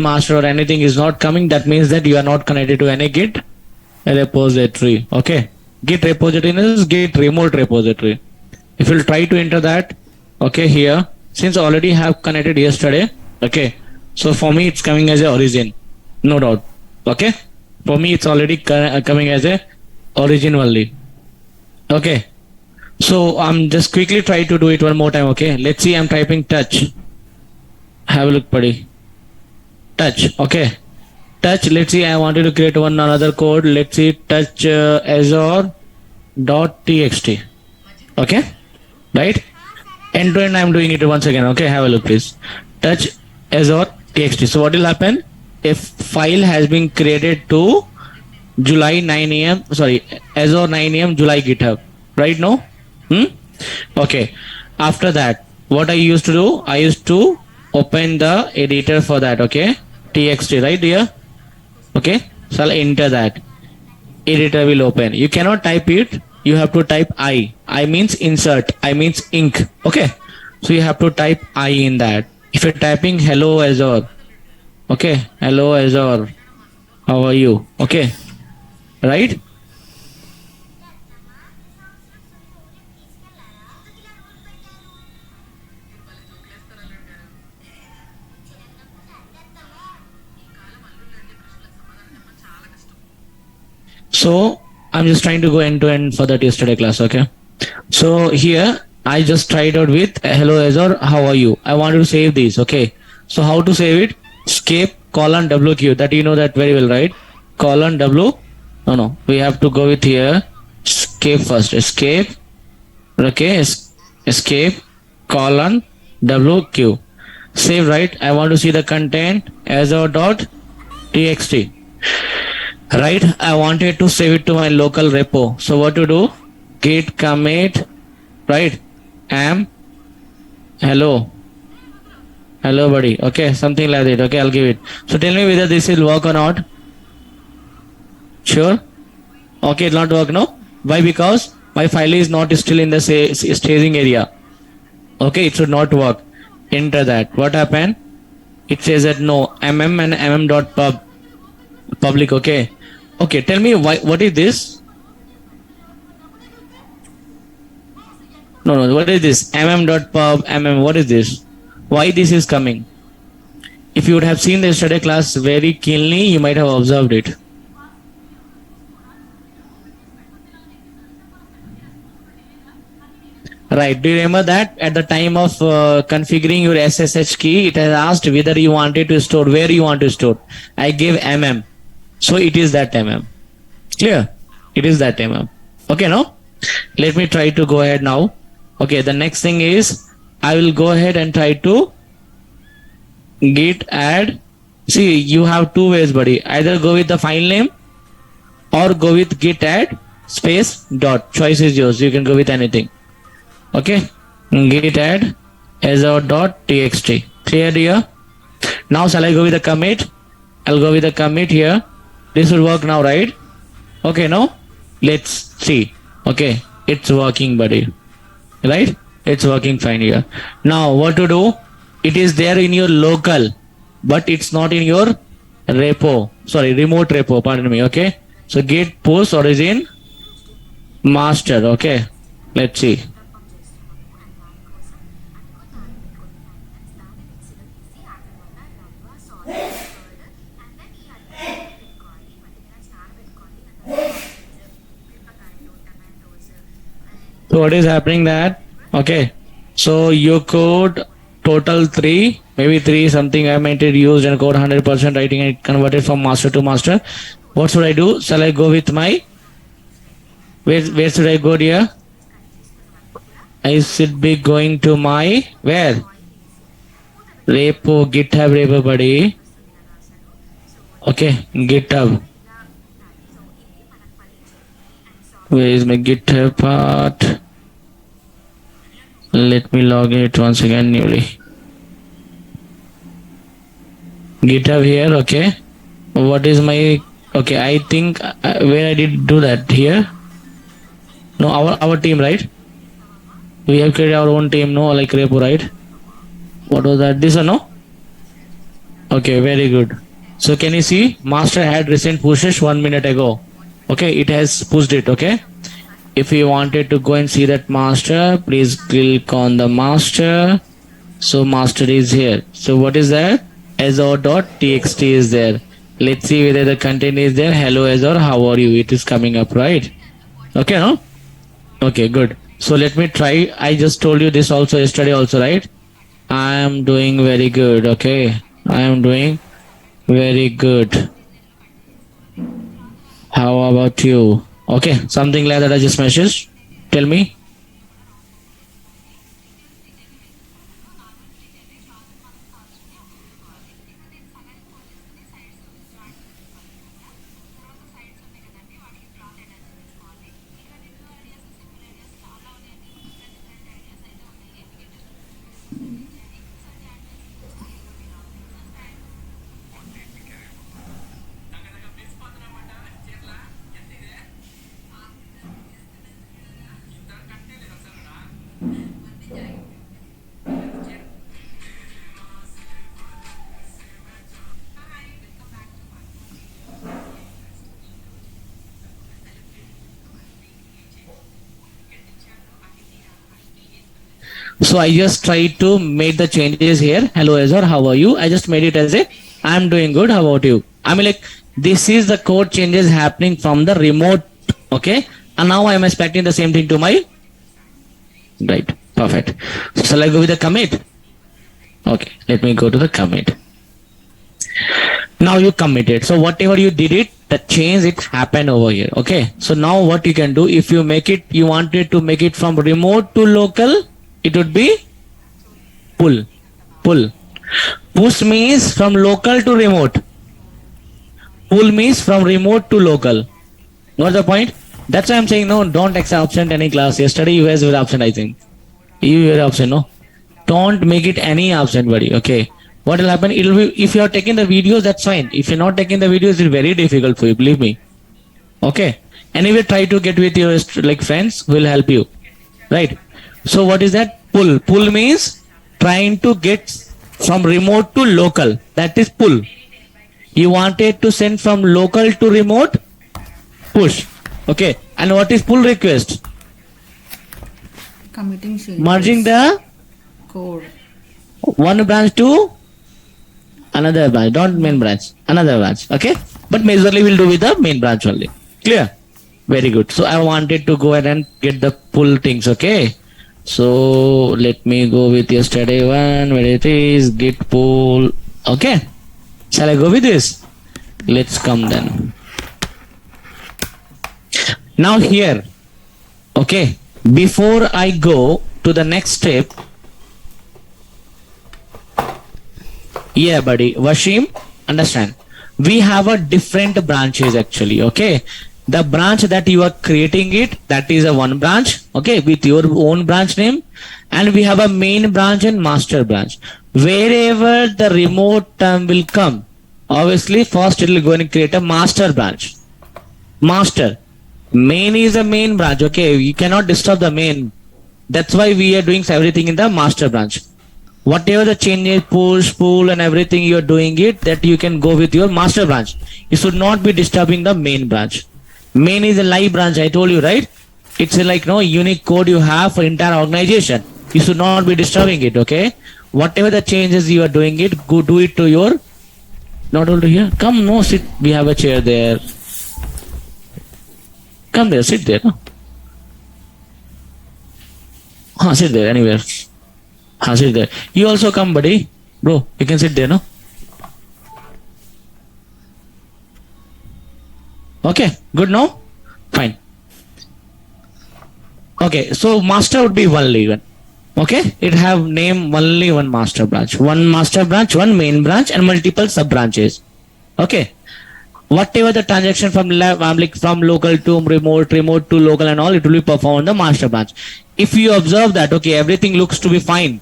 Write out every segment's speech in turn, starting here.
master or anything is not coming, that means that you are not connected to any Git repository. Okay. Git repository is Git remote repository. If you'll try to enter that, okay, here, since I already have connected yesterday, okay, so for me it's coming as a origin, no doubt. Okay, for me it's already coming as a origin only. Okay, so I'm just quickly try to do it one more time. Okay, let's see, I'm typing touch. Have a look, buddy. Touch. Okay, touch. Let's see, I wanted to create another code. Let's see, touch azure.txt. Okay, right? End to end I'm doing it once again. Okay, have a look please. Touch azure.txt. So what will happen? If file has been created to July 9 a.m. sorry, Azure 9 a.m. July GitHub. Right now? Okay. After that, what I used to do? I used to open the editor for that. Okay. TXT, right here? Okay. So I'll enter that. Editor will open. You cannot type it. You have to type I. I means insert. I means ink. Okay. So you have to type I in that. If you're typing hello Azure. Okay. Hello Azure. How are you? Okay. Right? So I'm just trying to go end to end for that yesterday class. Okay. So here I just tried out with hello Azure. How are you? I want to save these. Okay. So how to save it? Escape colon WQ. That you know that very well, right? Colon W. No. We have to go with here. Escape first. Escape. Okay. Escape colon WQ. Save, right? I want to see the content azure.txt. Right? I wanted to save it to my local repo. So what to do? Git commit, right? Hello buddy. Okay, something like that. Okay, I'll give it. So tell me whether this will work or not. Sure? Okay, it will not work, no? Why? Because my file is not still in the staging area. Okay, it should not work. Enter that. What happened? It says that no, mm and mm.pub public. Okay. Okay, tell me why. What is this? No. What is this? mm.pub What is this? Why this is coming? If you would have seen the yesterday class very keenly, you might have observed it. Right. Do you remember that at the time of configuring your SSH key, it has asked whether you wanted to store, where you want to store. I gave mm. So it is that mm. Clear? It is that mm. Okay, no? Let me try to go ahead now. Okay, the next thing is I will go ahead and try to git add. See, you have two ways, buddy. Either go with the file name or go with git add space dot. Choice is yours. You can go with anything. Okay, git add azure.txt. Clear here? Now shall I go with the commit? I'll go with the commit here. This will work now, right? Okay, no? Let's see. Okay, it's working, buddy. Right? It's working fine here. Now what to do? It is there in your local, but it's not in your repo. Sorry, remote repo, pardon me. Okay. So git push origin master. Okay. Let's see. So what is happening that, okay, so your code total 3, maybe 3 something I meant it used and code 100% writing and converted from master to master. What should I do? Shall I go with my, where should I go here? I should be going to my, where? Repo, GitHub repo, buddy. Okay, GitHub. Where is my GitHub part? Let me log in it once again newly. GitHub here, okay. What is my, okay, I think where I did do that here. No, our team, right? We have created our own team, no, like repo, right? What was that? This or no? Okay, very good. So can you see master had recent pushes 1 minute ago. Okay, it has pushed it. Okay. If you wanted to go and see that master, please click on the master. So master is here. So what is that? Azure.txt is there. Let's see whether the content is there. Hello Azure, how are you? It is coming up, right? Okay, no? Okay, good. So let me try. I just told you this also yesterday also, right? I am doing very good. Okay. I am doing very good. How about you? Okay, something like that I just messaged. Tell me. So I just tried to make the changes here. Hello Azure, how are you? I just made it as a I'm doing good. How about you? I mean, like, this is the code changes happening from the remote. Okay. And now I'm expecting the same thing to my right. Perfect. So shall I go with the commit? Okay. Let me go to the commit. Now you committed. So whatever you did it, the change it happened over here. Okay. So now what you can do, if you make it, you wanted to make it from remote to local, it would be pull. Pull. Push means from local to remote. Pull means from remote to local. What's the point? That's why I'm saying no, don't absent any class. Yesterday you guys were absent, I think. You were absent, no? Don't make it any absent, buddy. Okay. What will happen? It'll be if you are taking the videos, that's fine. If you're not taking the videos, it's very difficult for you, believe me. Okay. Anyway, try to get with your like friends who will help you. Right. So what is that? Pull. Pull means trying to get from remote to local. That is pull. You wanted to send from local to remote, push. Okay. And what is pull request? Committing changes. Merging the Code. one branch to another branch. Don't main branch. Another branch. Okay. But majorly we'll do with the main branch only. Clear? Very good. So I wanted to go ahead and get the pull things. Okay. So let me go with yesterday one where it is git pull. Okay. Shall I go with this? Let's come then. Now here, okay, before I go to the next step, yeah, buddy, Washim, understand, we have a different branches actually, okay. The branch that you are creating it, that is a one branch, okay, with your own branch name, and we have a main branch and master branch. Wherever the remote term will come, obviously first it will go and create a master branch. Master. Main is a main branch, okay, you cannot disturb the main. That's why we are doing everything in the master branch. Whatever the changes, push, pull and everything you are doing it, that you can go with your master branch. You should not be disturbing the main branch. Main is a live branch, I told you, right? It's a, like no unique code you have for entire organization. You should not be disturbing it, okay? Whatever the changes you are doing it, go do it to your, not over here. Come, no, sit. We have a chair there. Come there, sit there. No? Sit there, anywhere. Sit there. You also come, buddy. Bro, you can sit there, no? Okay, good now? Fine. Okay, so master would be only one. Okay, it have name only one master branch. One master branch, one main branch and multiple sub branches. Okay. Whatever the transaction from like from local to remote, remote to local and all, it will be performed on the master branch. If you observe that, okay, everything looks to be fine,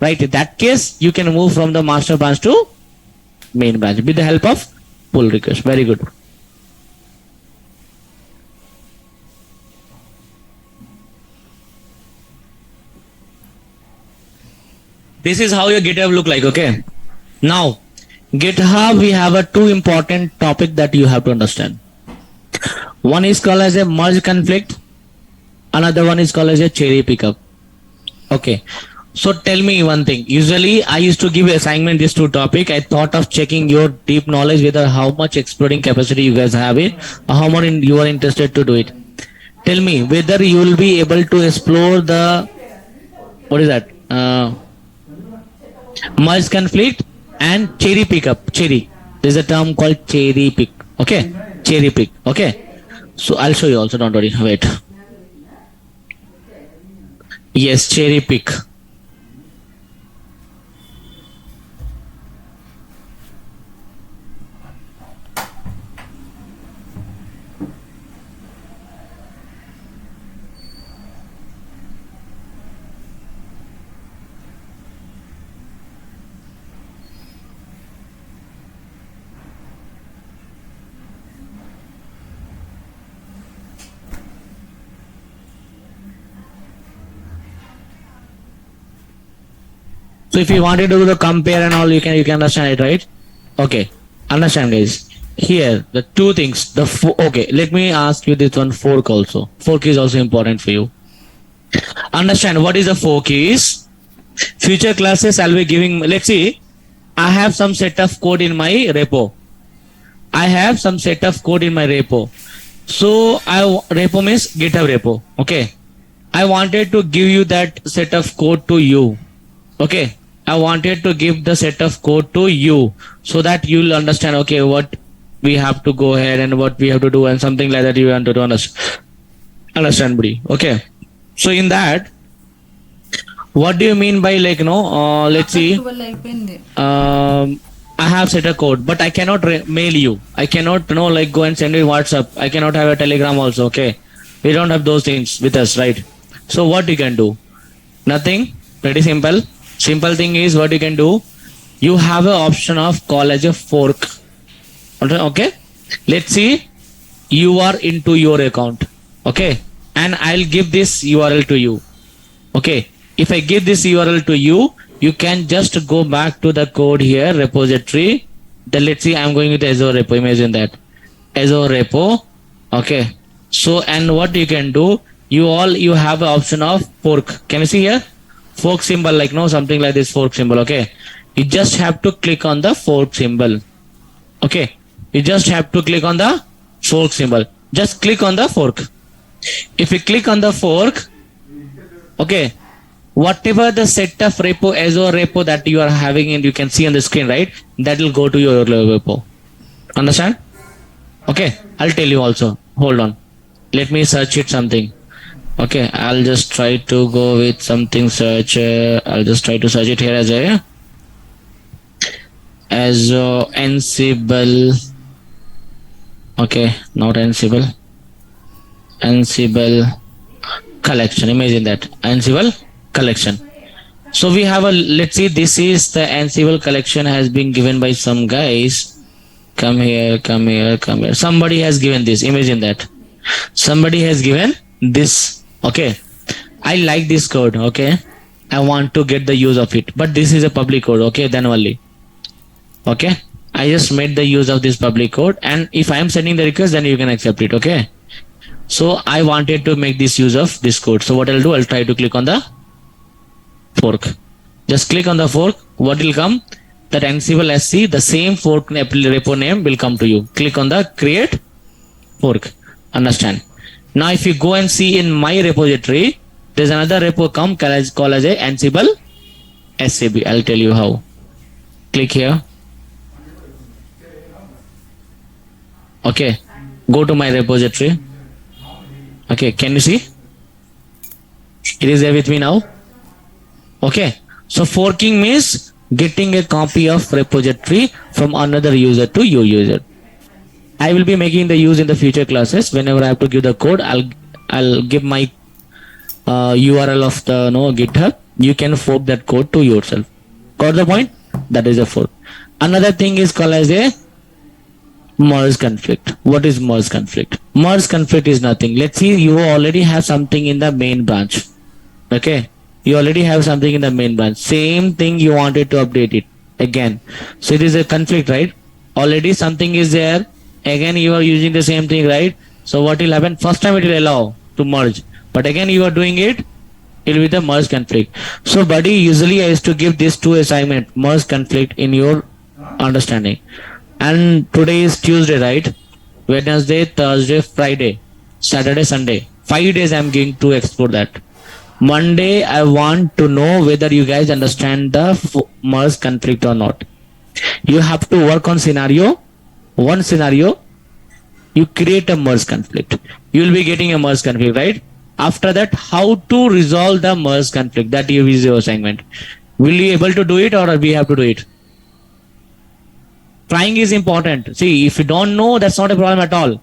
right? In that case, you can move from the master branch to main branch with the help of pull request. Very good. This is how your GitHub look like, okay? Now, GitHub, we have a two important topic that you have to understand. One is called as a merge conflict. Another one is called as a cherry pickup. Okay. So tell me one thing. Usually I used to give assignment these two topic. I thought of checking your deep knowledge, whether how much exploding capacity you guys have it, or how much you are interested to do it. Tell me whether you will be able to explore the, what is that? Merge conflict and cherry pickup. Cherry. There's a term called cherry pick. Okay. Cherry pick. Okay. So I'll show you also. Don't worry. Wait. Yes, cherry pick. So if you wanted to do the compare and all, you can understand it, right? Okay, understand, guys. Here the two things. Okay, let me ask you this one. Fork also. Fork is also important for you. Understand what is a fork is. Future classes I'll be giving. Let's see. I have some set of code in my repo. I have some set of code in my repo. So repo means GitHub repo. Okay. I wanted to give you that set of code to you. Okay. I wanted to give the set of code to you so that you'll understand, okay, what we have to go ahead and what we have to do and something like that you want to understand, buddy. Okay. So in that, what do you mean by like, let's see, I have set a code, but I cannot mail you. I cannot, like go and send you WhatsApp. I cannot have a Telegram also. Okay. We don't have those things with us, right? So what you can do? Nothing. Pretty simple. Simple thing is what you can do. You have an option of call as a fork. Okay. Let's see. You are into your account. Okay. And I'll give this URL to you. Okay. If I give this URL to you, you can just go back to the code here, repository. Then let's see, I'm going with Azure repo. Imagine that. Azure repo. Okay. So, and what you can do, you have an option of fork. Can you see here? Fork symbol, like something like this fork symbol. Okay. You just have to click on the fork symbol. Okay. You just have to click on the fork symbol. Just click on the fork. If you click on the fork, okay, whatever the set of repo, Azure repo that you are having and you can see on the screen, right? That will go to your repo. Understand? Okay. I'll tell you also. Hold on. Let me search it something. Okay, I'll just try to go with something search. I'll just try to search it here as a Ansible. Okay, not Ansible. Ansible collection. Imagine that. Ansible collection. So we have let's see, this is the Ansible collection has been given by some guys. Come here. Somebody has given this. Imagine that. Somebody has given this. Okay, I like this code. Okay, I want to get the use of it, but this is a public code. Okay, then only. Okay, I just made the use of this public code, and if I am sending the request, then you can accept it. Okay, so I wanted to make this use of this code. So what I'll do, I'll try to click on the fork. Just click on the fork. What will come? That Ansible SC, the same fork repo name will come to you. Click on the create fork. Understand? Now, if you go and see in my repository, there's another repo called as a Ansible SAB. I'll tell you how. Click here. Okay. Go to my repository. Okay. Can you see? It is there with me now. Okay. So forking means getting a copy of repository from another user to your user. I will be making the use in the future classes. Whenever I have to give the code, I'll give my URL of the GitHub. You can fork that code to yourself. Got the point? That is a fork. Another thing is called as a merge conflict. What is merge conflict? Merge conflict is nothing. Let's see, you already have something in the main branch. Okay, you already have something in the main branch. Same thing you wanted to update it. again. So it is a conflict, right? Already something is there. Again, you are using the same thing, right? So what will happen? First time it will allow to merge, but again you are doing it. It will be the merge conflict. So, buddy, usually I used to give these two assignment merge conflict in your understanding. And today is Tuesday, right? Wednesday, Thursday, Friday, Saturday, Sunday. 5 days I'm going to explore that. Monday, I want to know whether you guys understand the merge conflict or not. You have to work on scenario. One scenario, you create a merge conflict. You will be getting a merge conflict, right? After that, how to resolve the merge conflict? That is your assignment. Will you able to do it or we have to do it? Trying is important. See, if you don't know, that's not a problem at all.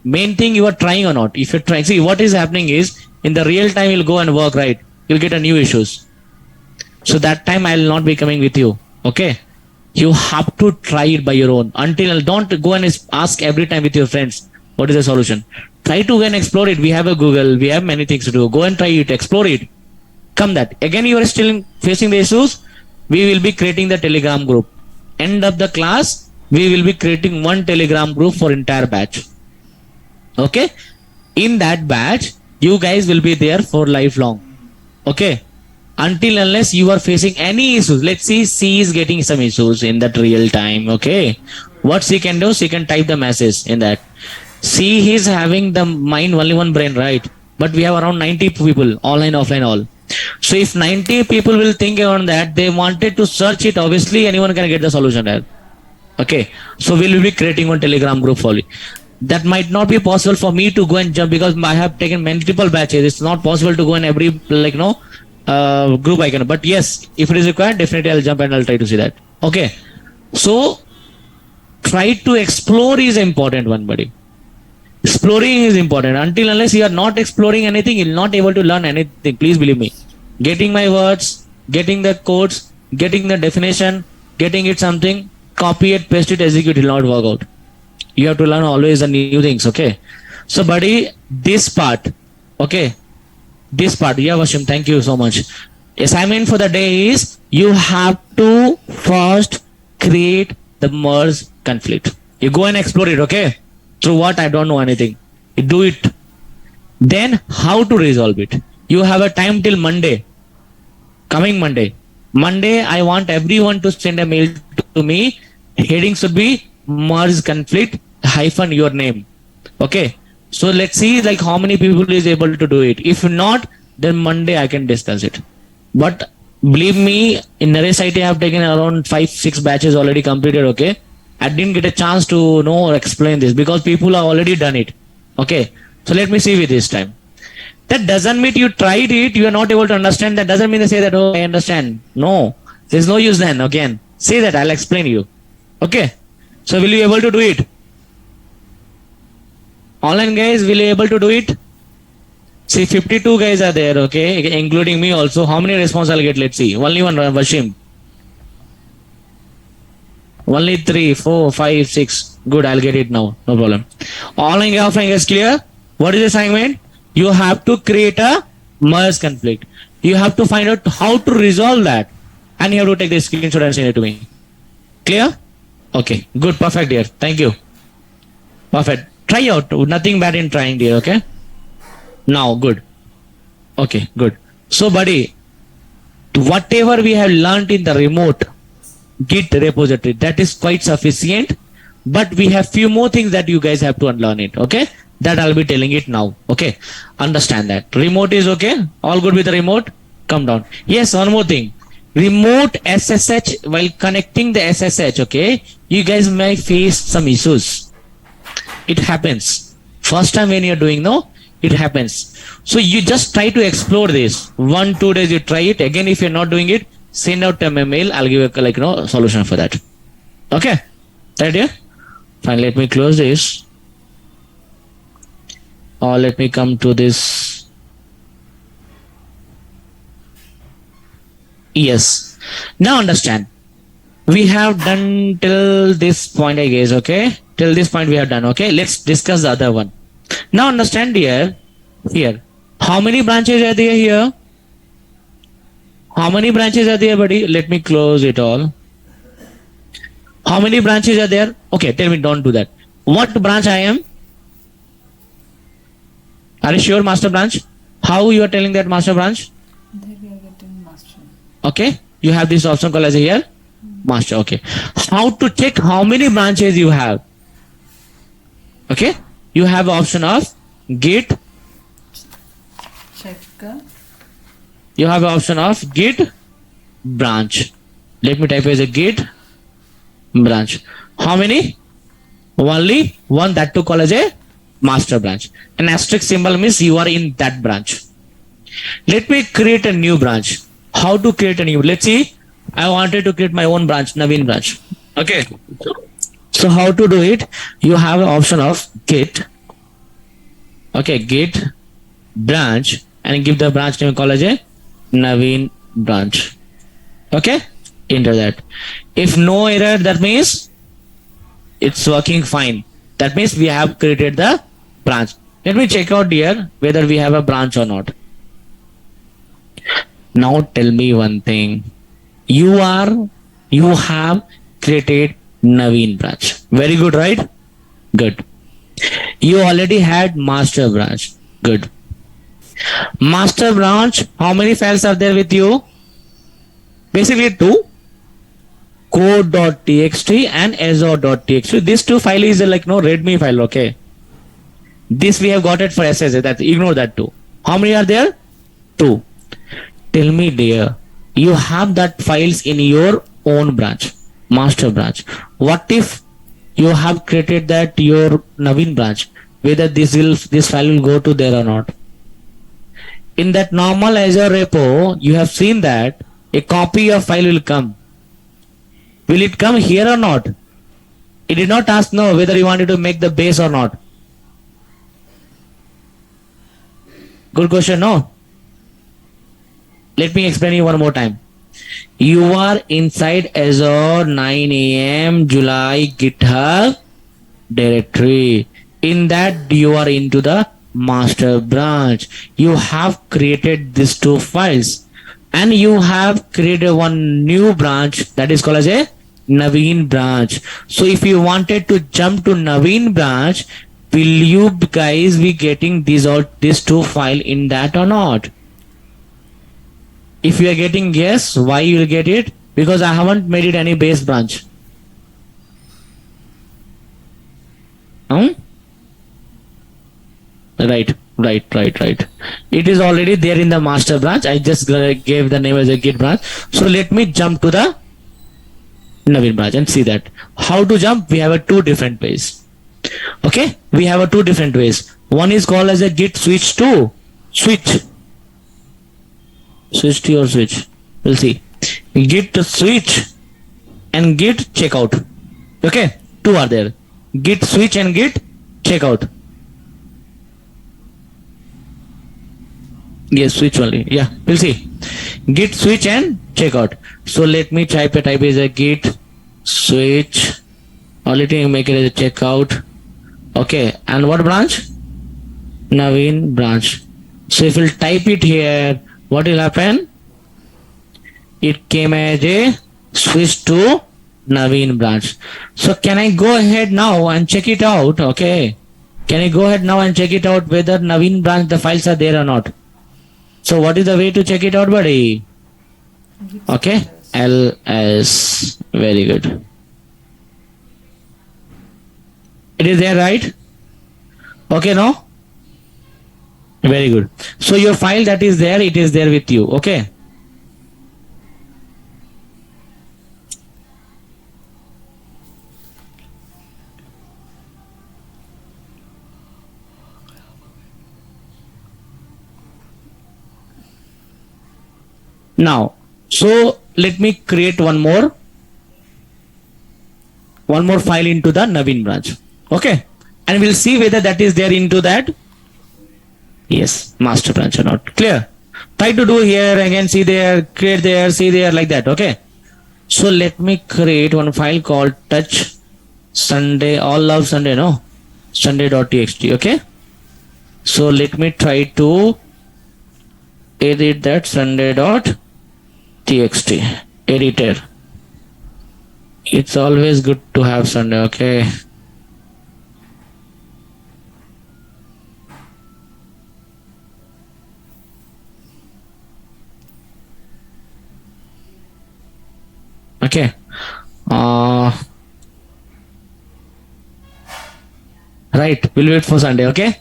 Main thing you are trying or not. If you're trying, see what is happening is in the real time you'll go and work, right? You'll get a new issues. So that time I'll not be coming with you. Okay. You have to try it by your own. Until don't go and ask every time with your friends what is the solution. Try to go and explore it. We have a Google. We have many things to do. Go and try it. Explore it. Come that. Again, you are still facing the issues. We will be creating the Telegram group. End of the class, we will be creating one Telegram group for entire batch. Okay. In that batch, you guys will be there for lifelong. Okay. Until unless you are facing any issues. Let's see, C is getting some issues in that real time. Okay. What C can do? She can type the message in that. C is having the mind only one brain, right? But we have around 90 people, online, offline, all. So if 90 people will think on that, they wanted to search it, obviously anyone can get the solution there. Okay. So we will be creating one Telegram group for you. That might not be possible for me to go and jump because I have taken multiple batches. It's not possible to go in every group I can. But yes, if it is required, definitely I'll jump and I'll try to see that. Okay. So try to explore is important one, buddy. Exploring is important. Until unless you are not exploring anything, you'll not able to learn anything. Please believe me. Getting my words, getting the codes, getting the definition, getting it something, copy it, paste it, execute, it will not work out. You have to learn always the new things. Okay. So, buddy, this part. Okay. This part. Yeah, Vashim, thank you so much. Assignment for the day is you have to first create the merge conflict. You go and explore it. Okay. Through what? I don't know anything. You do it. Then how to resolve it? You have a time till Monday. Coming Monday. Monday, I want everyone to send a mail to me. Heading should be merge conflict - your name. Okay. So let's see like how many people is able to do it. If not, then Monday I can discuss it. But believe me, in Naresh IT I have taken around 5-6 batches already completed. Okay. I didn't get a chance to know or explain this because people have already done it. Okay. So let me see with this time. That doesn't mean you tried it, you are not able to understand. That doesn't mean they say that, oh, I understand. No. There's no use then. Again. Say that, I'll explain you. Okay. So will you able to do it? Online guys, will you able to do it? See, 52 guys are there, okay, including me also. How many response I'll get? Let's see. Only one, Vashim. Only 3, 4, 5, 6. Good, I'll get it now. No problem. Online and offline is clear. What is the assignment? You have to create a merge conflict. You have to find out how to resolve that. And you have to take the screenshot and send it to me. Clear? Okay. Good. Perfect, dear. Thank you. Perfect. Try out. Nothing bad in trying, dear. Okay. Now, good. Okay, good. So, buddy, whatever we have learned in the remote Git repository, that is quite sufficient. But we have few more things that you guys have to unlearn it. Okay. That I'll be telling it now. Okay. Understand that. Remote is okay. All good with the remote? Come down. Yes, one more thing. Remote SSH, while connecting the SSH, okay, you guys may face some issues. It happens. First time when you're doing, no, it happens. So you just try to explore this. 1-2 days you try it. Again, if you're not doing it, send out a mail. I'll give you a solution for that. Okay. That idea? Fine. Let me close this. Or let me come to this. Yes. Now understand. We have done till this point, I guess. Okay. Till this point we have done. Okay. Let's discuss the other one. Now understand here. How many branches are there here? How many branches are there, buddy? Let me close it all. How many branches are there? Okay, tell me, don't do that. What branch I am? Are you sure master branch? How you are telling that master branch? There we are getting master. Okay, you have this option called as here master. Okay, how to check how many branches you have? Okay, you have option of git. Check. You have option of git branch. Let me type as a git branch. How many? Only one, that to call as a master branch. An asterisk symbol means you are in that branch. Let me create a new branch. How to create a new? Let's see. I wanted to create my own branch, Naveen branch. Okay. So how to do it? You have an option of git. Okay, git branch and give the branch name called as a Naveen branch. Okay, enter that. If no error, that means it's working fine. That means we have created the branch. Let me check out here whether we have a branch or not. Now tell me one thing. You have created Naveen branch. Very good, right? Good. You already had master branch. Good. Master branch, how many files are there with you? Basically two. Code.txt and Azure.txt. These two files is like no readme file, okay? This we have got it for SSH. That ignore that too. How many are there? Two. Tell me dear, you have that files in your own branch, master branch. What if you have created that your Naveen branch, whether this file will go to there or not? In that normal Azure repo, you have seen that a copy of file will come. Will it come here or not? It did not ask no whether you wanted to make the base or not. Good question, no? Let me explain you one more time. You are inside Azure 9 AM July GitHub directory. In that you are into the master branch. You have created these two files and you have created one new branch that is called as a Naveen branch. So if you wanted to jump to Naveen branch, will you guys be getting these two file in that or not? If you are getting yes, why you will get it? Because I haven't made it any base branch. Right. It is already there in the master branch. I just gave the name as a git branch. So let me jump to the Naveen branch and see that. How to jump? We have two different ways. Okay, we have two different ways. One is called as a git switch to switch. Switch to your switch. We'll see. Git switch and git checkout. Okay, two are there. Git switch and git checkout. Yes, switch only. Yeah, we'll see. Git switch and checkout. So let me type as a git switch, or let me make it as a checkout. Okay, and what branch? Naveen branch. So if we'll type it here, what will happen? It came as a switch to Naveen branch. So can I go ahead now and check it out? Okay. Can I go ahead now and check it out whether Naveen branch the files are there or not? So what is the way to check it out, buddy? Okay. ls. Very good. It is there, right? Okay, no? Very good. So your file that is there, it is there with you. Okay. Now, so let me create one more file into the Naveen branch. Okay. And we'll see whether that is there into that. Yes, master branch or not. Clear? Try to do here again, see there, create there, see there, like that. Okay. So let me create one file called touch Sunday, all love Sunday, no? Sunday.txt. Okay. So let me try to edit that Sunday.txt editor. It's always good to have Sunday, okay? Okay. Right, we'll wait for Sunday, okay?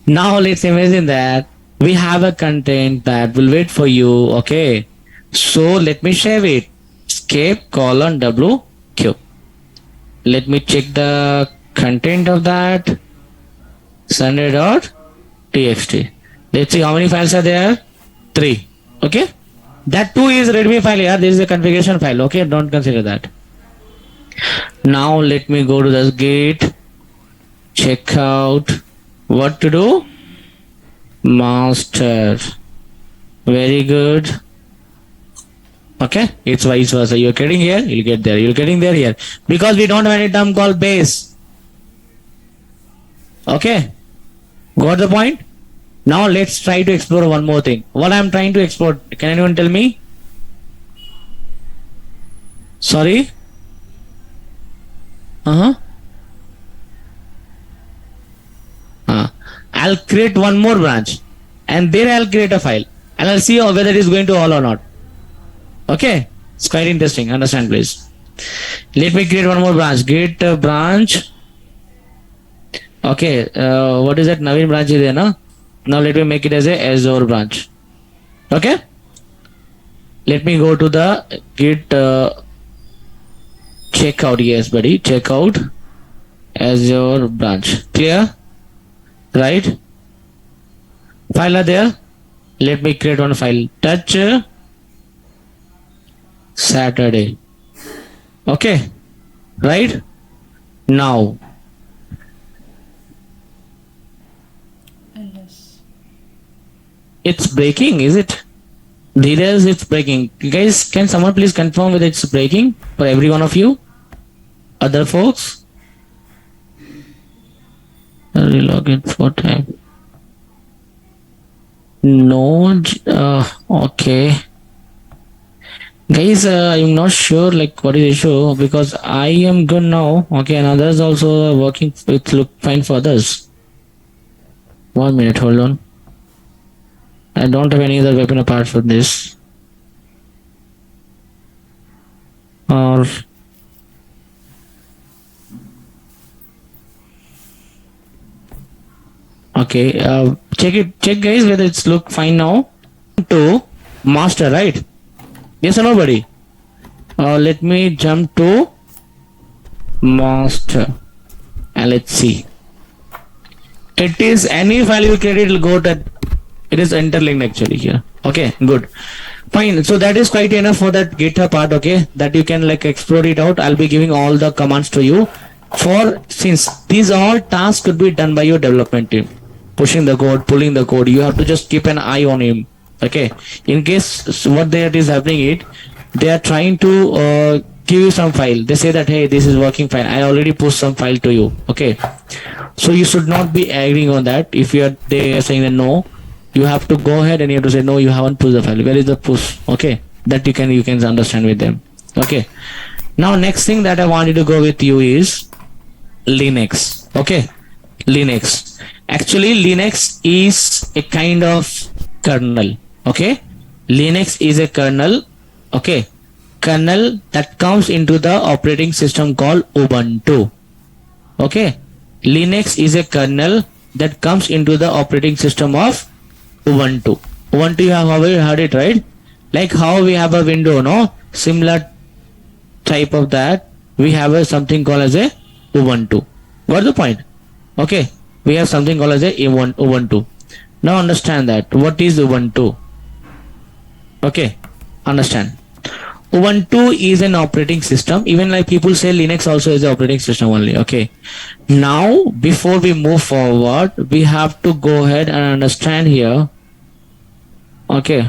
Now let's imagine that we have a content that will wait for you, okay? So let me share it. Escape colon WQ. Let me check the content of that. Sunday.txt. Let's see how many files are there. 3. Okay. That too is readme file here. This is a configuration file. Okay. Don't consider that. Now let me go to the git. Check out what to do. Master. Very good. Okay. It's vice versa. You're getting here. You'll get there. You're getting there here. Because we don't have any term called base. Okay. Got the point? Now let's try to explore one more thing. What I'm trying to explore, can anyone tell me? Sorry? I'll create one more branch and there I'll create a file and I'll see whether it is going to all or not. Okay? It's quite interesting. Understand please. Let me create one more branch. Create a branch. Okay. What is that? Naveen branch is there, no? Now let me make it as a Azure branch. Okay. Let me go to the git checkout. Yes, buddy. Checkout Azure branch. Clear? Right? File are there. Let me create one file. Touch Saturday. Okay. Right? Now. LS. It's breaking, is it? Dheeraj, it's breaking. Guys, can someone please confirm whether it's breaking for every one of you? Other folks? Login for time. No, okay. Guys, I'm not sure like what is the issue because I am good now. Okay, and others also are working. It look fine for others. 1 minute, hold on. I don't have any other weapon apart from this. Or okay, check guys whether it's look fine now. To master, right? Yes or nobody? Let me jump to master and let's see. It is any file you create, it will go to it is interlinked actually here. Okay, good. Fine. So that is quite enough for that GitHub part, okay? That you can like explore it out. I'll be giving all the commands to you. Since these all tasks could be done by your development team. Pushing the code, pulling the code. You have to just keep an eye on him. Okay. In case what that is happening they are trying to give you some file. They say that hey, this is working fine. I already pushed some file to you. Okay. So you should not be agreeing on that. If they are saying that no, you have to go ahead and you have to say no, you haven't pushed the file. Where is the push? Okay, that you can understand with them. Okay. Now next thing that I wanted to go with you is Linux. Okay, Linux. Actually, Linux is a kind of kernel. Okay, Linux is a kernel. Okay, kernel that comes into the operating system called Ubuntu. Okay, Linux is a kernel that comes into the operating system of Ubuntu. Ubuntu, you have already heard it, right? Like how we have a window, no? Similar type of that. We have something called as a Ubuntu. What's the point? Okay. We have something called as a Ubuntu. Now understand that. What is Ubuntu? Okay. Understand. Ubuntu is an operating system. Even like people say Linux also is an operating system only. Okay. Now, before we move forward, we have to go ahead and understand here. Okay.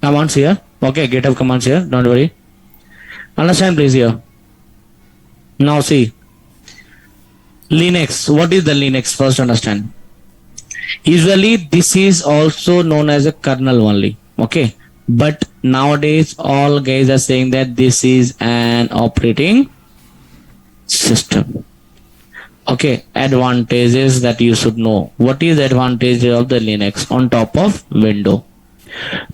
Commands here. Okay, GitHub commands here. Don't worry. Understand please here. Now see, Linux. What is the Linux? First understand. Usually this is also known as a kernel only. Okay. But nowadays all guys are saying that this is an operating system. Okay. Advantages that you should know. What is the advantage of the Linux on top of Windows?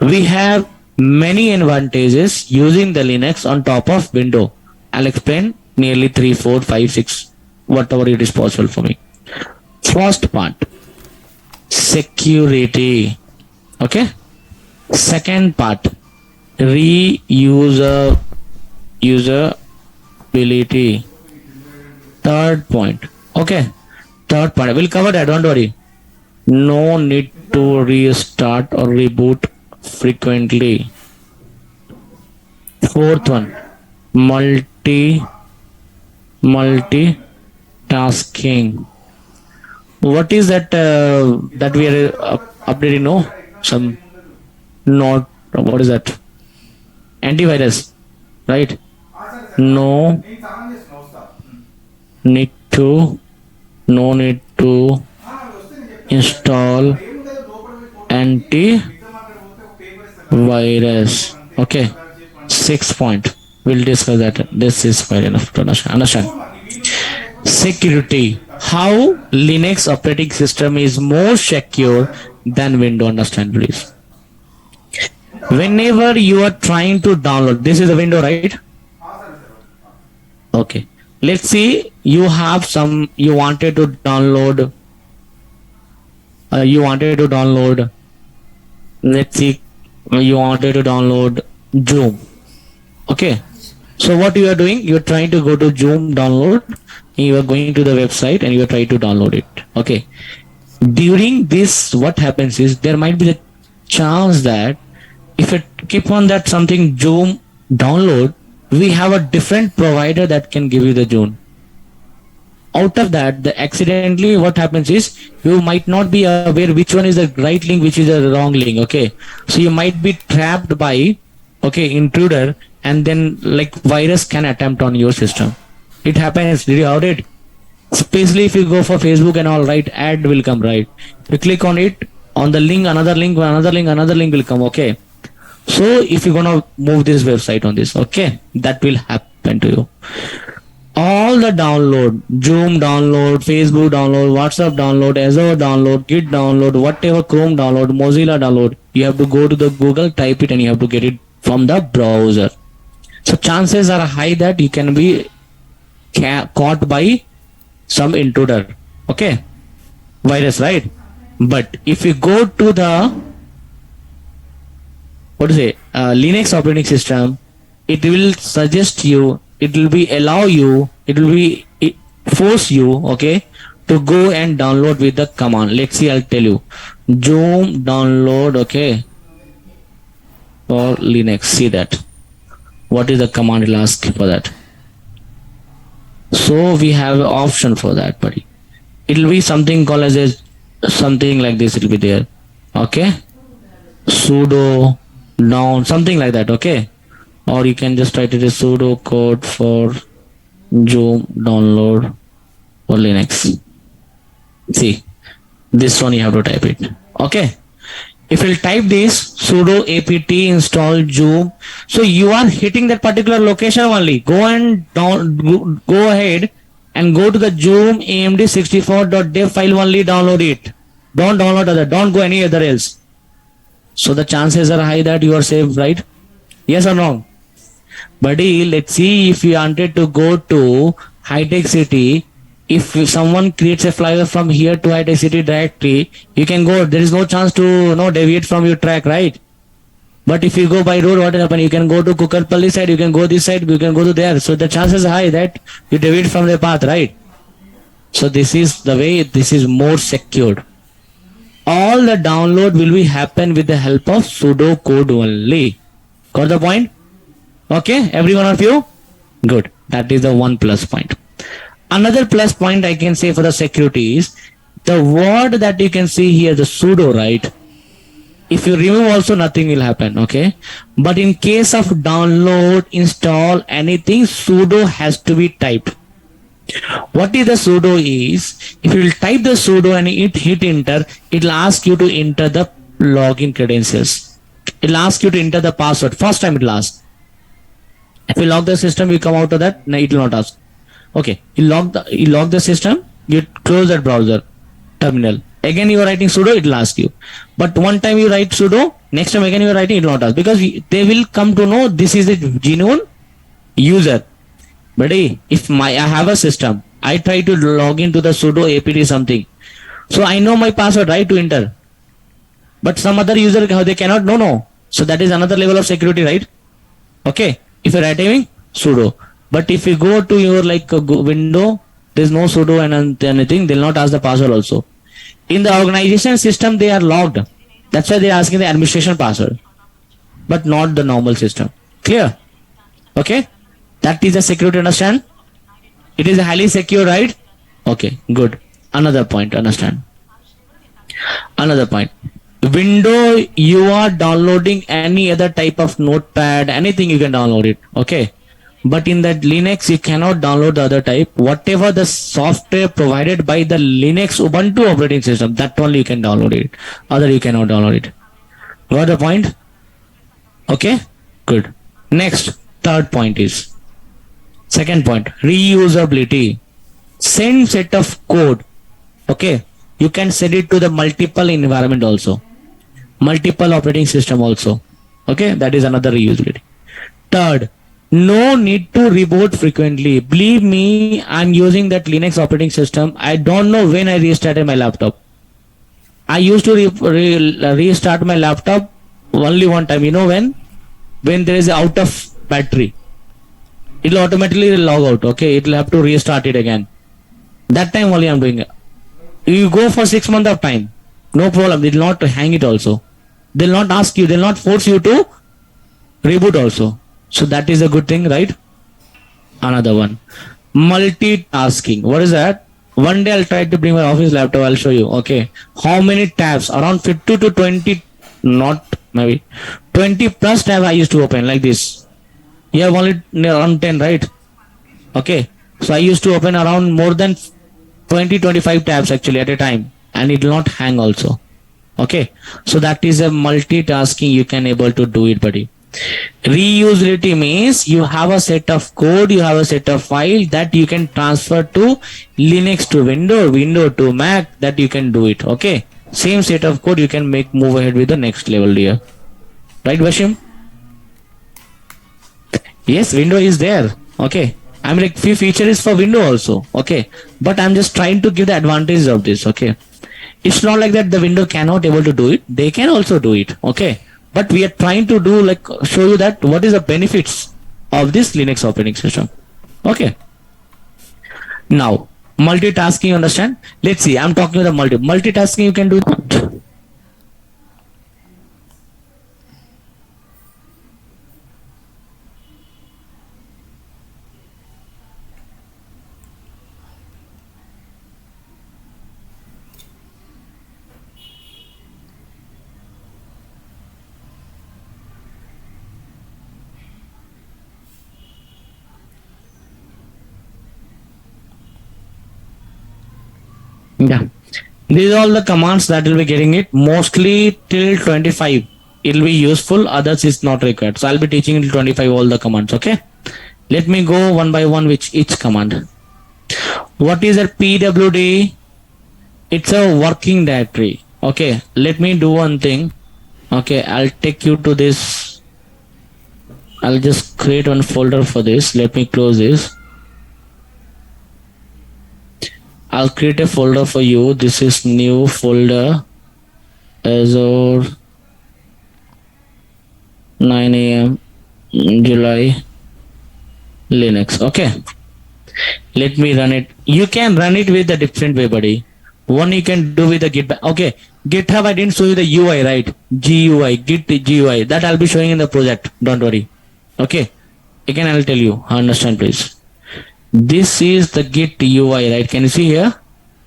We have many advantages using the Linux on top of Windows. I'll explain nearly 3, 4, 5, 6, whatever it is possible for me. First part, security. Okay. Second part, usability. Third point. Okay. Third part. We'll cover that. Don't worry. No need to restart or reboot frequently. Fourth one, multitasking. What is that that we are updating? No, some not. What is that? Antivirus, right? No need to install antivirus. Okay. 6 point. We'll discuss that. This is fair enough to understand. Security. How Linux operating system is more secure than Windows. Understand, please. Whenever you are trying to download, this is a window, right? Okay. Let's see. You have some. You wanted to download. Let's see. You wanted to download Zoom. Okay. So what you are doing? You are trying to go to Zoom download. You are going to the website and you are trying to download it. Okay. During this, what happens is there might be the chance that if it keep on that something Zoom download, we have a different provider that can give you the Zoom. Out of that, the accidentally what happens is you might not be aware which one is the right link, which is the wrong link. Okay. So you might be trapped by intruder, and then like virus can attempt on your system. It happens. Did you heard it? Especially if you go for Facebook and all, right, ad will come, right? You click on it, on the link, another link will come. Okay. So if you're gonna move this website on this, okay, that will happen to you. All the download, Zoom download, Facebook download, WhatsApp download, Azure download, Git download, whatever, Chrome download, Mozilla download, you have to go to the Google, type it, and you have to get it from the browser. So chances are high that you can be caught by some intruder, okay, virus, right? But if you go to the Linux operating system, it will suggest you, it will force you, okay, to go and download with the command. Let's see, I'll tell you. Zoom download, okay, for Linux. See that. What is the command? It'll ask for that. So we have an option for that, buddy. It'll be something called as something like this. It'll be there. Okay. Sudo down, something like that. Okay. Or you can just write it as sudo code for Zoom download for Linux. See, this one you have to type it. Okay. If you type this sudo apt install Zoom, so you are hitting that particular location only. Go ahead and go to the Zoom amd64.dev file only, download it. Don't download other, don't go any other else. So the chances are high that you are safe, right? Yes or no? Buddy, let's see, if you wanted to go to high-tech city, if someone creates a flyer from here to high-tech city directly, you can go. There is no chance to deviate from your track, right? But if you go by road, what will happen? You can go to Kukarpalli side, you can go this side, you can go to there. So the chances are high that you deviate from the path, right? So this is the way, this is more secured. All the download will be happen with the help of sudo code only. Got the point? Okay, every one of you? Good. That is the one plus point. Another plus point I can say for the security is the word that you can see here, the sudo, right? If you remove also, nothing will happen, okay? But in case of download, install, anything, sudo has to be typed. What is the sudo is, if you will type the sudo and hit enter, it will ask you to enter the login credentials. It will ask you to enter the password. First time it will ask. If you lock the system, you come out of that, no, it will not ask. Okay, you lock the system, you close that browser terminal. Again you are writing sudo, it will ask you. But one time you write sudo, next time again you are writing, it will not ask, because they will come to know this is a genuine user. But if I have a system, I try to log into the sudo apt something, so I know my password, right, to enter. But some other user, they cannot know. So that is another level of security, right? Okay, if you're writing sudo. But if you go to your window, there's no sudo and anything, they'll not ask the password also. In the organization system, they are logged. That's why they're asking the administration password, but not the normal system. Clear? Okay, that is the security, understand? It is highly secure, right? Okay, good. Another point, understand? Another point. Window, you are downloading any other type of notepad, anything you can download it. Okay. But in that Linux, you cannot download the other type. Whatever the software provided by the Linux Ubuntu operating system, that only you can download it. Other you cannot download it. Got the point? Okay, good. Next, third point is, second point, reusability. Same set of code. Okay, you can set it to the multiple environment also, multiple operating system also. Okay, that is another reusability. Third, no need to reboot frequently. Believe me, I'm using that Linux operating system. I don't know when I restarted my laptop. I used to restart my laptop only one time. You know when? When there is out of battery. It will automatically log out. Okay, it will have to restart it again. That time only I'm doing it. You go for 6 months of time, no problem. They will not hang it also. They will not ask you. They will not force you to reboot also. So that is a good thing, right? Another one, multitasking. What is that? One day I'll try to bring my office laptop. I'll show you. Okay, how many tabs? Around 50 to 20, not maybe 20 plus tab I used to open like this. You have only around 10, right? Okay, so I used to open around more than 20-25 tabs actually at a time, and it will not hang also. Okay, so that is a multitasking. You can able to do it, buddy. Reusability means you have a set of code, you have a set of file that you can transfer to Linux to Windows to Mac, that you can do it. Okay, same set of code you can move ahead with the next level here, right, Vashim? Yes, window is there. Okay, I'm like few features for window also. Okay, but I'm just trying to give the advantages of this. Okay, it's not like that the window cannot able to do it, they can also do it. Okay, but we are trying to do show you that what is the benefits of this Linux operating system. Okay, now multitasking, understand? Let's see, I'm talking about the multitasking. You can do it. Yeah, these are all the commands that will be getting it. Mostly till 25 it will be useful, others is not required. So I'll be teaching till 25 all the commands. Okay, let me go one by one with each command. What is a pwd? It's a working directory. Okay, let me do one thing. Okay, I'll take you to this. I'll just create one folder for this. Let me close this. I'll create a folder for you. This is new folder, Azure 9 a.m. July Linux. Okay, let me run it. You can run it with a different way, buddy. One you can do with the git. Okay, GitHub, I didn't show you the UI, right? GUI, Git GUI. That I'll be showing in the project. Don't worry. Okay, again I'll tell you. Understand, please. This is the Git UI, right? Can you see here?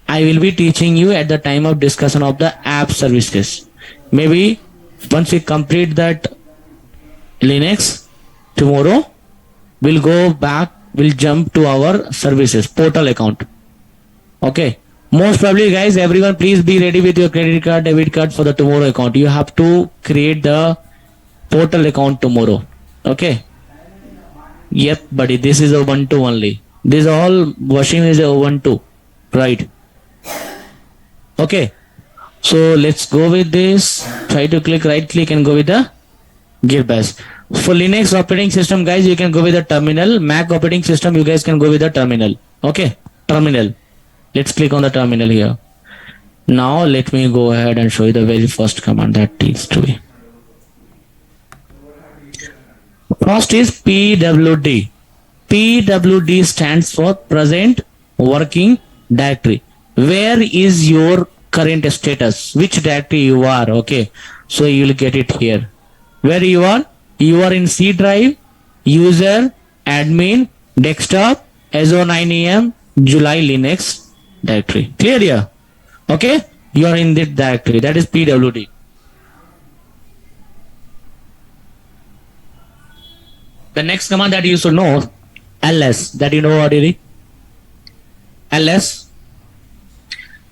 I will be teaching you at the time of discussion of the app services. Maybe once we complete that Linux, tomorrow we'll go back will jump to our services portal account. Okay. Most probably, guys, everyone, please be ready with your credit card, debit card for the tomorrow account. You have to create the portal account tomorrow. Okay. Yep, buddy. This is a 1-2 only. This all washing is a 1-2, right? Okay. So let's go with this. Try to click right click and go with the Git bash. For Linux operating system, guys, you can go with the terminal. Mac operating system, you guys can go with the terminal. Okay, terminal. Let's click on the terminal here. Now let me go ahead and show you the very first command that needs to be. First is pwd. pwd stands for present working directory. Where is your current status? Which directory you are? Okay, so you will get it here. Where you are? You are in C drive, user, admin, desktop, Azure 9am, July Linux directory. Clear here? Okay, you are in that directory. That is pwd. The next command that you should know, ls, that you know already. ls,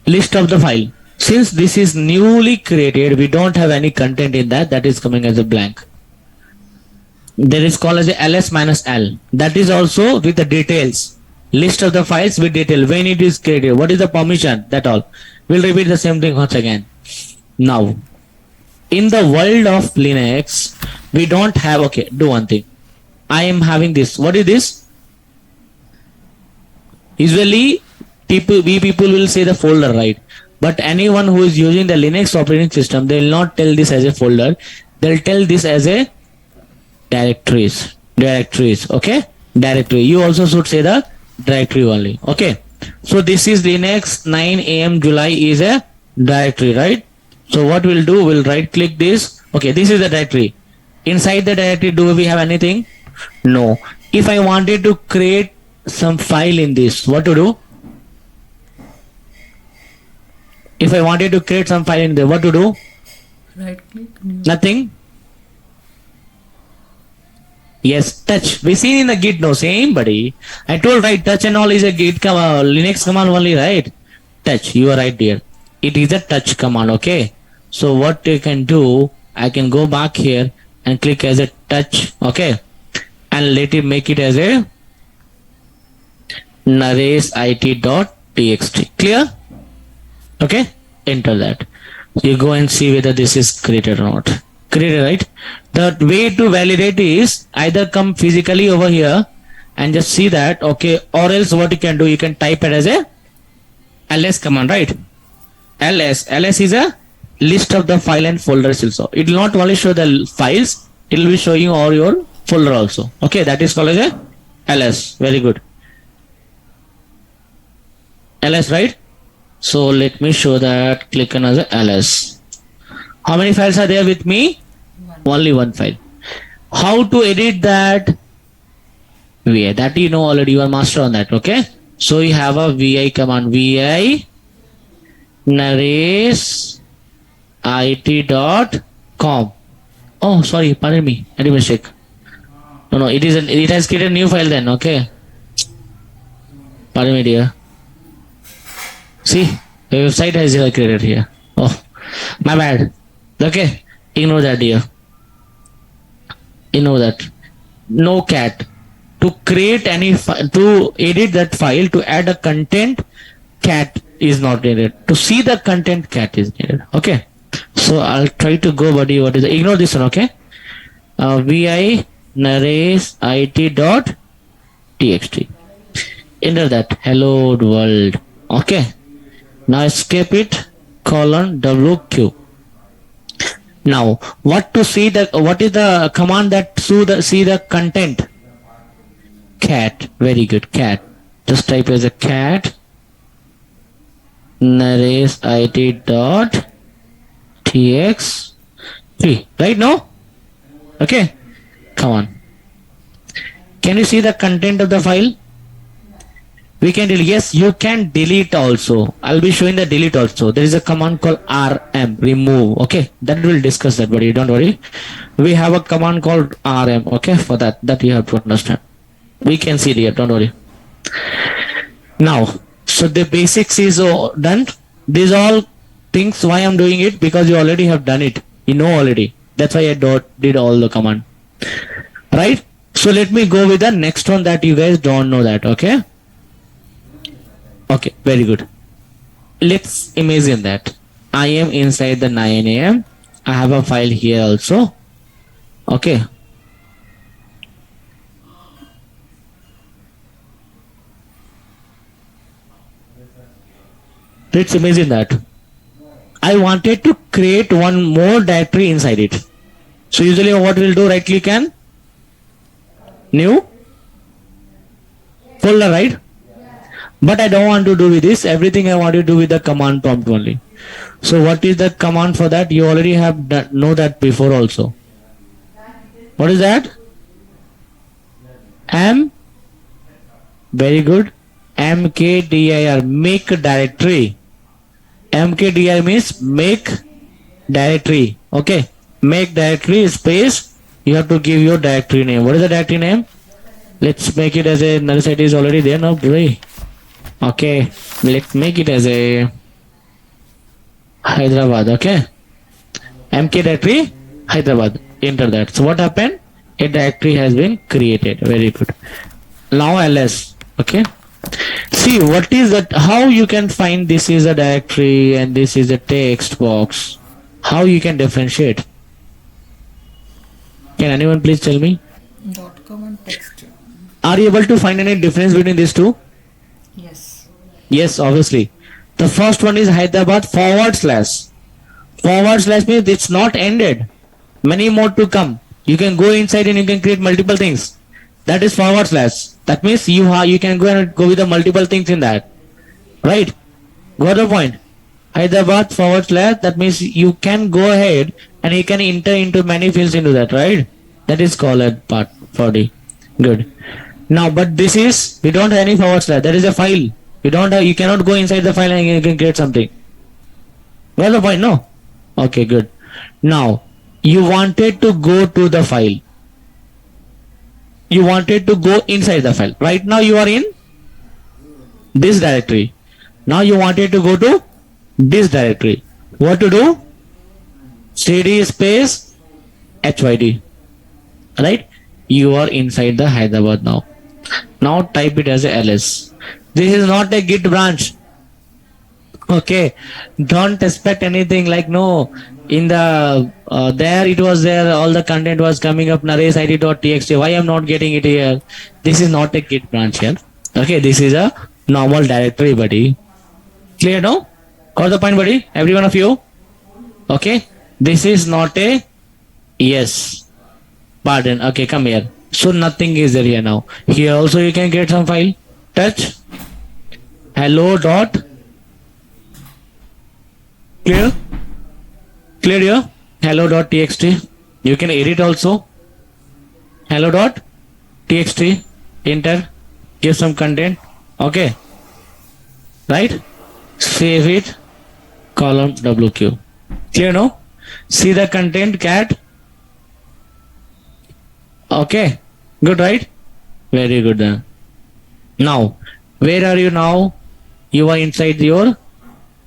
list of the file. Since this is newly created, we don't have any content in that. That is coming as a blank. There is called as a ls-l. That is also with the details. List of the files with detail. When it is created, what is the permission? That all. We'll repeat the same thing once again. Now, in the world of Linux, we don't have. Okay, do one thing. I am having this. What is this? Usually, we people will say the folder, right? But anyone who is using the Linux operating system, they will not tell this as a folder. They'll tell this as a directories. Okay, directory. You also should say the directory only. Okay, so this is Linux 9am July is a directory, right? So what we'll do, we'll right click this. Okay, this is the directory. Inside the directory, do we have anything? No. If I wanted to create some file in this, what to do? If I wanted to create some file in there, what to do? Right click. New. Nothing. Yes, touch. We seen in the Git, no, same buddy. I told right, touch and all is a Git command, Linux command only, right? Touch, you are right dear. It is a touch command, okay? So what you can do, I can go back here and click as a touch, okay? And let it make it as a narraseIT.txt. Clear? Okay, enter that. You go and see whether this is created or not. Created, right? The way to validate is either come physically over here and just see that, okay, or else what you can do, you can type it as a ls command, right? ls is a list of the file and folders also. It will not only show the files, it will be showing all your folder also. Okay, that is called as a ls. Very good. ls, right? So let me show that. Click on as a ls. How many files are there with me? Only one file. How to edit that? vi, that you know already. You are master on that. Okay, so you have a vi command. Vi narraseIT.com. Oh, sorry, pardon me, I did mistake. No, it has created a new file then. Okay, pardon me dear. See, the website has created here. Oh, my bad. Okay, ignore that dear. Ignore that. No cat. To create any to edit that file, to add a content, cat is not needed. To see the content, cat is needed. Okay. So I'll try to go, buddy. What is it? Ignore this one. Okay. Vi narraseIT.txt. Enter that. Hello world. Okay. Now escape it. :WQ. Now, what to see the, what is the command that see the content? Cat. Very good. Cat. Just type as a cat narraseIT.txt. Right now? Okay. Come on. Can you see the content of the file? We can delete. Yes, you can delete also. I'll be showing the delete also. There is a command called rm, remove. Okay, that we'll discuss that, buddy. Don't worry. We have a command called rm. Okay, for that you have to understand. We can see it here, don't worry. Now, so the basics is done. These all things, why I'm doing it, because you already have done it. You know already. That's why I did all the command. Right? So let me go with the next one that you guys don't know that, okay? Okay, very good. Let's imagine that I am inside the 9 a.m. I have a file here also. Okay. Let's imagine that I wanted to create one more directory inside it. So usually what we'll do, right click and new folder, right? But I don't want to do with this. Everything I want to do with the command prompt only. So what is the command for that? You already have know that before also. What is that? Very good. mkdir, make directory. mkdir means make directory. Okay. Make directory space. You have to give your directory name. What is the directory name? Let's make it as a null set is already there now. Okay. Let's make it as a Hyderabad. Okay. MK directory Hyderabad. Enter that. So what happened? A directory has been created. Very good. Now ls. Okay. See what is that? How you can find this is a directory and this is a text box? How you can differentiate? Can anyone please tell me? .com and text. Are you able to find any difference between these two? Yes. Yes, obviously. The first one is Hyderabad /. / means it's not ended. Many more to come. You can go inside and you can create multiple things. That is /. That means you can go and go with the multiple things in that. Right? Got the point? Hyderabad /. That means you can go ahead and you can enter into many fields into that, right? That is called a part 40. Good. Now, but this is, we don't have any /. That is a file. You cannot go inside the file and you can create something. Got the point? No? Okay, good. Now, you wanted to go to the file. You wanted to go inside the file. Right now you are in this directory. Now you wanted to go to this directory. What to do? cd space hyd. Right? You are inside the Hyderabad now. Now type it as a ls. This is not a git branch. Okay. Don't expect anything like no. In the there it was there, all the content was coming up naresh id.txt. Why I'm not getting it here? This is not a git branch here. Okay, this is a normal directory, buddy. Clear now? Got the point, buddy? Every one of you? Okay. This is not a yes. Pardon. Okay, come here. So nothing is there here now. Here also you can get some file. Touch. Hello dot. Clear? Clear here? Hello.txt. You can edit also. Hello.txt. Enter. Give some content. Okay. Right? Save it. Column WQ. Clear now? See the content cat. Okay. Good, right? Very good then. Now, where are you now? You are inside your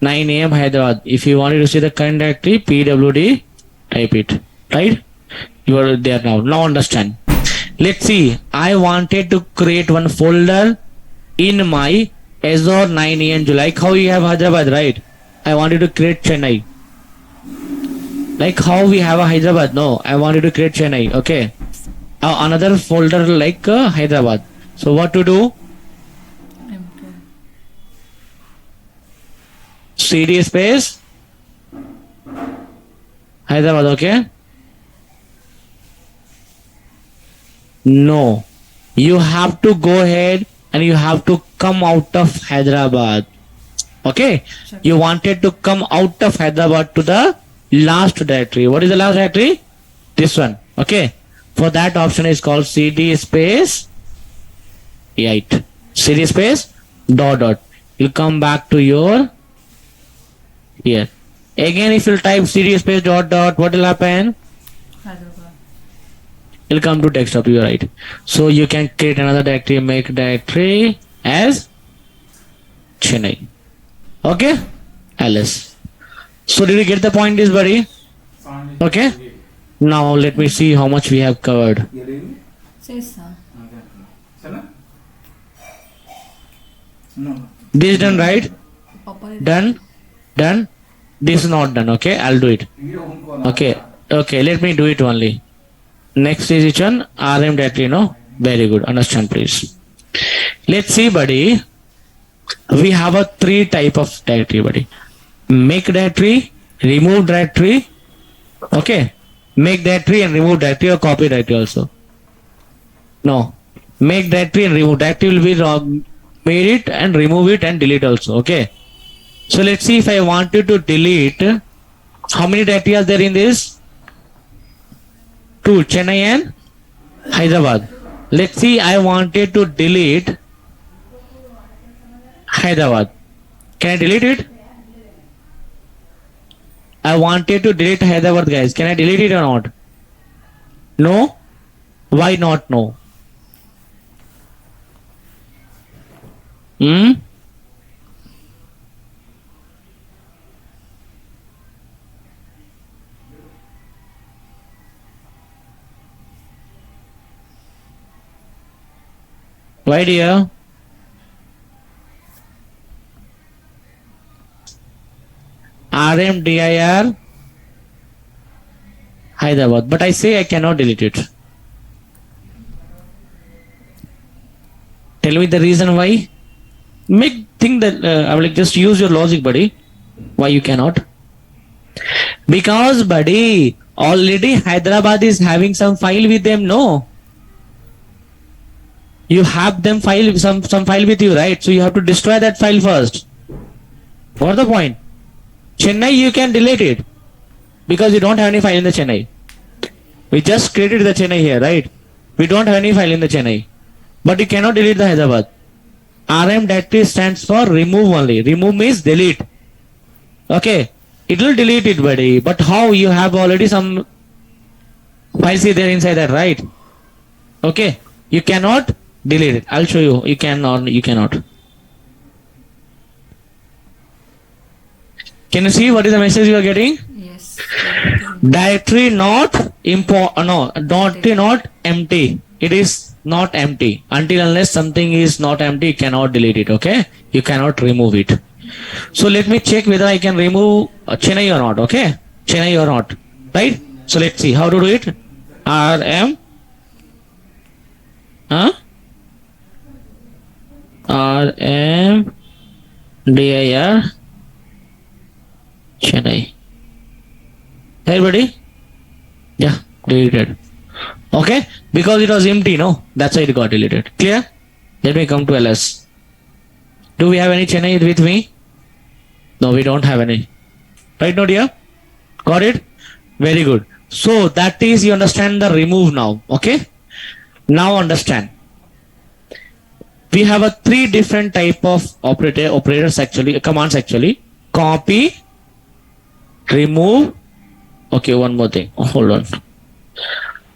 9 a.m. Hyderabad. If you wanted to see the current directory, pwd, type it. Right? You are there now. Now understand. Let's see. I wanted to create one folder in my Azure 9 a.m. Like how you have Hyderabad, right? I wanted to create Chennai. Like how we have a Hyderabad. No, I wanted to create Chennai. Okay. Another folder like Hyderabad. So what to do? MK. cd space Hyderabad. Okay. No, you have to go ahead and you have to come out of Hyderabad. Okay. Sure. You wanted to come out of Hyderabad to the last directory. What is the last directory? This one. Okay. For that option is called cd space 8. cd space dot. You come back to your here. Again, if you type cd space dot, what will happen? Hyderabad. It'll come to desktop. You're right. So you can create another directory, make directory as Chennai. Okay, Alice. So did you get the point, this buddy? Okay. Now let me see how much we have covered. Says sir. This done, right? Papa Done. Done. This is not done. Okay, I'll do it. Okay. Okay. Let me do it only. Next is which one? RM directory. No. Very good. Understand, please. Let's see, buddy. We have a 3 type of directory, buddy. Make directory, remove directory. Okay. Make directory and remove directory, or copy directory also. No. Make directory and remove directory will be wrong. Made it and remove it and delete also. Okay. So let's see if I wanted to delete. How many directories are there in this? 2, Chennai and Hyderabad. Let's see, I wanted to delete Hyderabad. Can I delete it? I wanted to delete Hyderabad, guys. Can I delete it or not? No? Why not no? Why, dear? RMDIR Hyderabad. But I say I cannot delete it. Tell me the reason why. Think that I will just use your logic, buddy. Why you cannot? Because, buddy, already Hyderabad is having some file with them. No. You have them file some file with you, right? So you have to destroy that file first. What's the point? Chennai, you can delete it because you don't have any file in the Chennai. We just created the Chennai here, right? We don't have any file in the Chennai, but you cannot delete the Hyderabad. RM directory stands for remove only. Remove means delete. Okay, it will delete it, buddy. But how? You have already some files there inside that, right? Okay, you cannot delete it. I'll show you. You can or you cannot. Can you see what is the message you are getting? yes. Directory not not empty. It is not empty. Until unless something is not empty, you cannot delete it. Okay, you cannot remove it. So let me check whether I can remove Chennai or not. Okay, Chennai or not, right? So let's see how to do it. RM RM dir Chennai. Everybody? Yeah, deleted. Okay, because it was empty, no? That's why it got deleted. Clear? Let me come to LS. Do we have any Chennai with me? No, we don't have any. Right, no, dear? Got it? Very good. So that is, you understand the remove now. Okay? Now understand. We have a 3 different type of operators actually, commands actually. Copy, remove. Okay, one more thing. Hold on.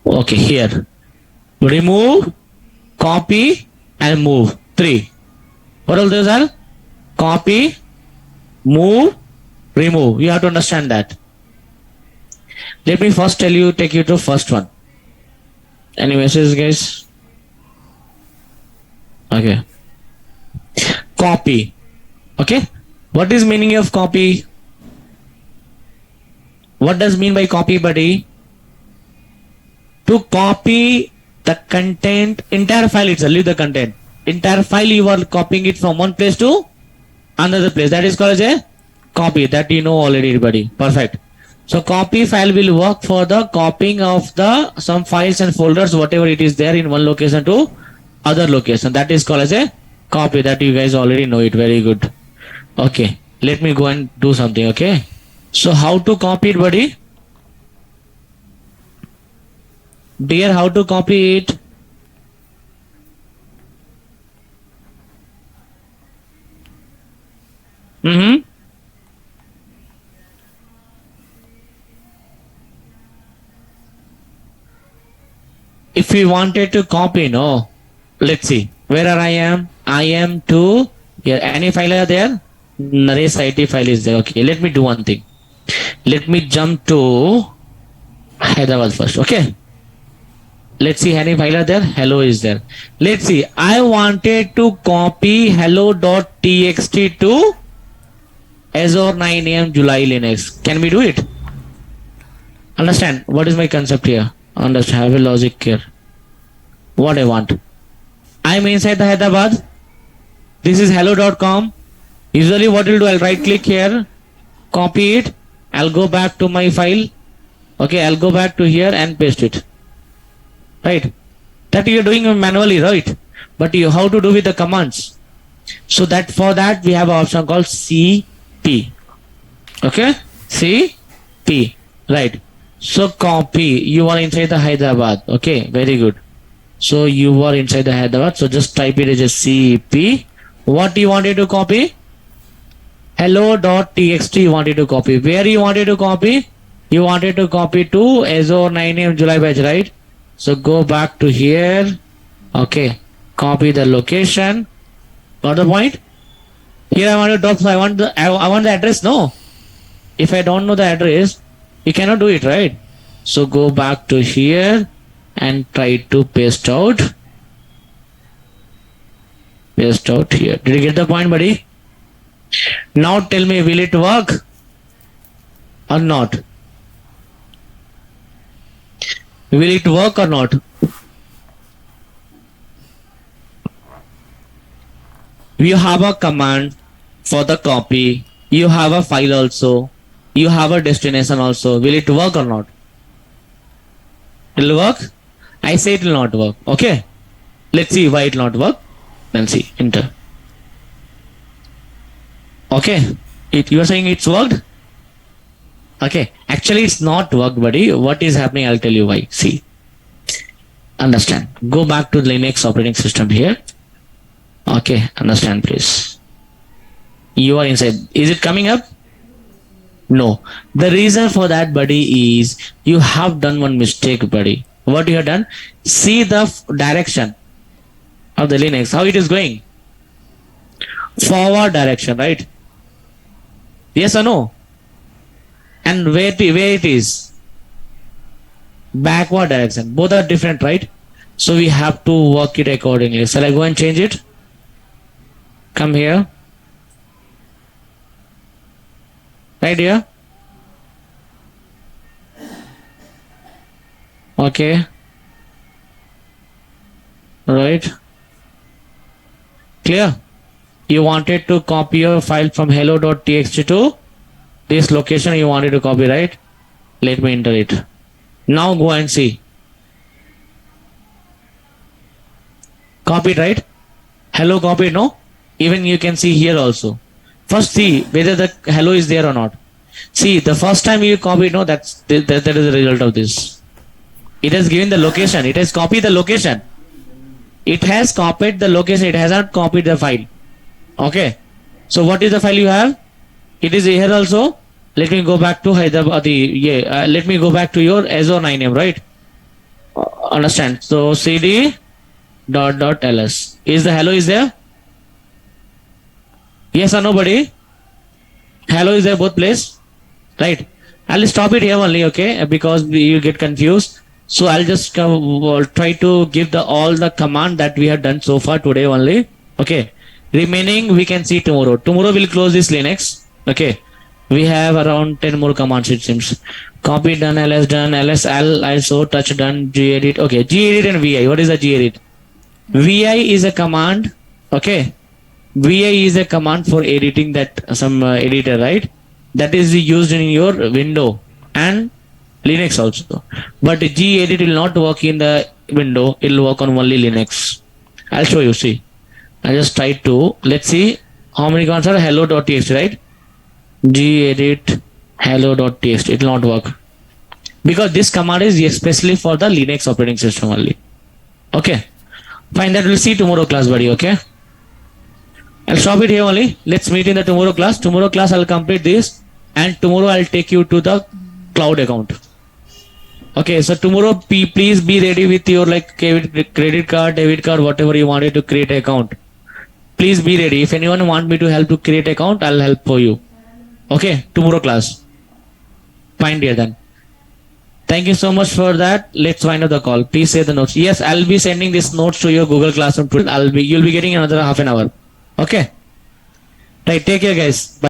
Okay, here. Remove, copy, and move. 3. What all those are? Copy, move, remove. You have to understand that. Let me first take you to first one. Any messages, guys? Okay. Copy. Okay. What is meaning of copy? What does mean by copy, buddy? To copy the content, entire file itself, leave the content. Entire file you are copying it from one place to another place. That is called as a copy. That you know already, buddy. Perfect. So copy file will work for the copying of the some files and folders, whatever it is there in one location to other location. That is called as a copy. That you guys already know it. Very good. Okay. Let me go and do something. Okay. So how to copy it, buddy? Dear, how to copy it? if we wanted to copy, no, let's see where are I am to here. Any file are there? Naresh IT file is there. Okay, let me do one thing. Let me jump to Hyderabad first. Okay, let's see any file are there. Hello is there. Let's see, I wanted to copy hello.txt to Azure 9 AM July Linux. Can we do it? Understand what is my concept here? Understand, have a logic here. What I want, I'm inside the Hyderabad. This is hello.com. Usually what will do, I'll right click here, copy it, I'll go back to my file. Okay, I'll go back to here and paste it. Right, that you're doing manually, right? But you how to do with the commands. So that for that we have an option called CP. Okay, CP, right? So copy, you are inside the Hyderabad. Okay, very good. So you are inside the Hyderabad. So just type it as a CP. What you wanted to copy? Hello.txt you wanted to copy. Where you wanted to copy? You wanted to copy to Azure 9 AM July batch, right? So go back to here. Okay, copy the location. Got the point? Here I want to drop. So I want the address. No, if I don't know the address, you cannot do it, right? So go back to here and try to paste out. Paste out here. Did you get the point, buddy? Now tell me, will it work or not? Will it work or not? You have a command for the copy. You have a file also. You have a destination also. Will it work or not? It will work? I say it will not work. Okay. Let's see why it will not work. Then see. Enter. Okay. You are saying it's worked? Okay. Actually, it's not worked, buddy. What is happening? I'll tell you why. See. Understand. Go back to Linux operating system here. Okay. Understand, please. You are inside. Is it coming up? No. The reason for that, buddy, is you have done one mistake, buddy. What you have done? See the direction of the Linux, how it is going. Forward direction, right? Yes or no? And where it is? Backward direction. Both are different, right? So we have to work it accordingly. Shall I go and change it? Come here. Right here. Okay. Right. Clear? You wanted to copy your file from hello.txt to this location you wanted to copy, right? Let me enter it. Now go and see. Copied, right? Hello copied, no? Even you can see here also. First see whether the hello is there or not. See, the first time you copied, no, that is the result of this. It has given the location. It has copied the location. It has copied the location. It has not copied the file. Okay. So what is the file you have? It is here also. Let me go back to Hyderabad. Let me go back to your Azure 9M, right? Understand. So cd ..ls. Is the hello is there? Yes or nobody? Hello is there both place? Right. I'll stop it here only, okay? Because you get confused. So I'll just try to give all the command that we have done so far today only. Okay. Remaining we can see tomorrow. Tomorrow we'll close this Linux. Okay. We have around 10 more commands it seems. Copy done, ls done, lsl also touch done, gedit. Okay. Gedit and vi. What is the gedit? Vi is a command. Okay. Vi is a command for editing that some editor, right? That is used in your window and Linux also. But gedit will not work in the window. It will work on only Linux. I'll show you. See. I just try to. Let's see how many commands are hello.txt, right? Gedit hello.txt. It will not work. Because this command is especially for the Linux operating system only. Okay. Fine. That we'll see tomorrow class, buddy. Okay. I'll stop it here only. Let's meet in the tomorrow class. Tomorrow class I'll complete this. And tomorrow I'll take you to the cloud account. Okay, so tomorrow please be ready with your like credit card, debit card, whatever you wanted to create account. Please be ready. If anyone want me to help to create account, I'll help for you. Okay, tomorrow class. Fine, dear then. Thank you so much for that. Let's wind up the call. Please say the notes. Yes, I'll be sending these notes to your Google Classroom today. You'll be getting another half an hour. Okay. Right. Take care, guys. Bye.